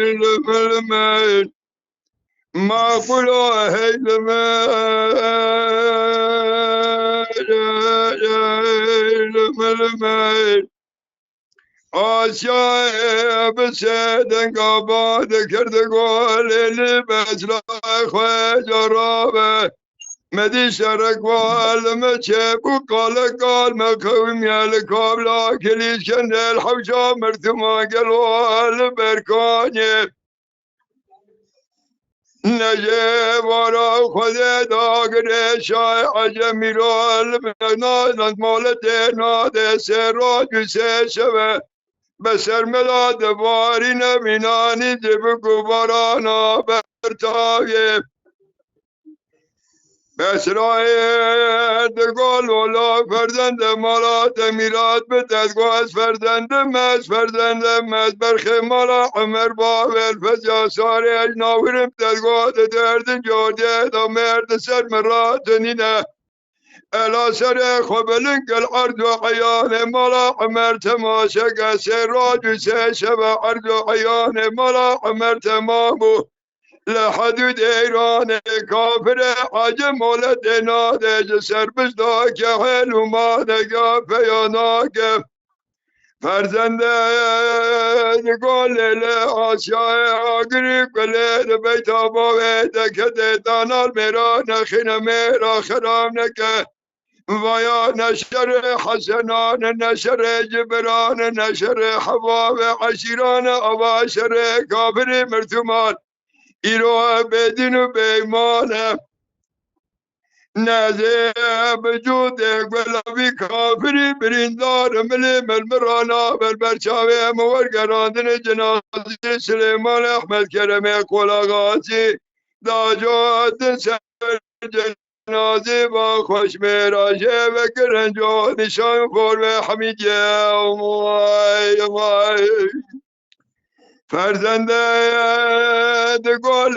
الململ ما قلوا الململ آسیای بسیدن قباد کرده گل لباس لا خواه جرابه مدی شرک والم چه بو قال مقوم يال قابلا كليش كن الحوشا مرتما قالوا بركاني نجي ورا خذ داغر شاي عجمي رول نادن مولتي ناد سراج سشبه بسر مداد بارين مناني دبكو برانا برتاوي بسرای دگال ولا فرزند مالات میرات به تدگاز فرزند مز برخ مالا عمر باول فجا ساری اجناورم تدگاز درد جاده دا مرد سر مرات نینه الا سر خبلن قل عرض و عیان مالا عمر تماشق سر راج سه شب عرض و عیان مالا عمر تمامو لحدود ایران کافر عجم مولد ناده جسر بزدا که حلو مادگا پیاناکه فرزنده گل آسیای آگری گل بیت آباوه دکت دانال میرا نخین میرا خرام نکه ویا نشر حسنان نشر جبران نشر حباب عشیران آباشر کافر مرتمان ایرو بدین و بیمانه نزه بجود گلابی کافری بریندار ملی ملمرانا برچاوه مورگراندن جنازی سلیمان احمد کرم قلاغاتی داجات سر جنازی با خوش میراجه و کرنجو نشان خور و حمیدیه فرزنده گل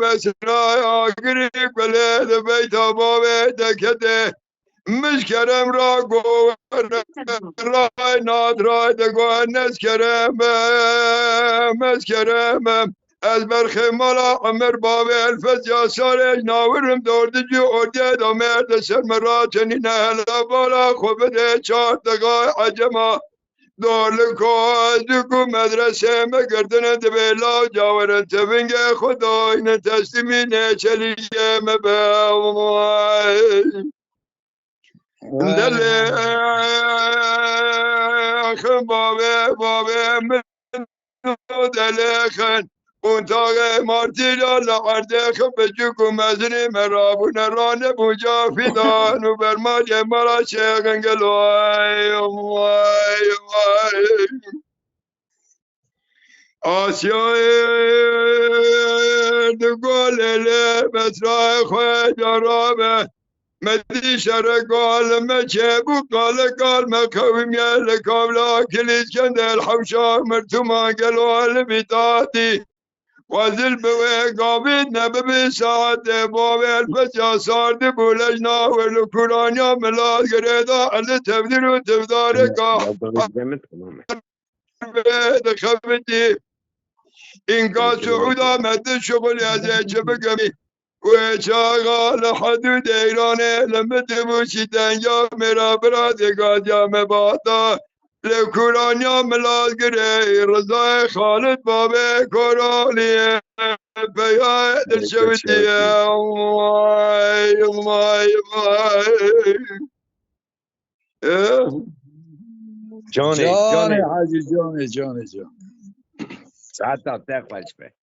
بسرای آگری گل بیت بابه دکته مشکرم را گو رای ناد رای دگو مسکرم از برخ مالا عمر بابه الفز یا سارش ناورم دورده جو ارده دا مرد سر مرا چنین هلا بالا خوبه چار دگاه عجمه دولکو مدرسه مگردن دبیلا جاورن تبنگ خدای نتسلیمی نچلیه مباومای دلی خن بابه من دلی خن اونتاق مارتیلا لعرده خن بجوکو مزنی مرابون رانه بوجا فیدان و برماج مرا شیغنگلوای آسیای دگاله بسرای خواه جرابه مدی شرقال مچه بو قال مقوم يال قابلا كليس كند الحوشا مرتما قالوا البطاطي وزل بوي قابد نبي ساعد بابي الفجا صار بولجنا والكورانيا ملاد قريدا على تبديل وتبدارك خبتي إن كان سعودا مد شغل يا زي بقمي وشاغل حدود إيران لما تبوشي دنيا مرا براد قاجا مباطا لكورانيا ملاد قري رضا خالد بابي كوراني بيا درشوتي ماي جاني جاني حاجي جاني ساعات تعطيك وجبه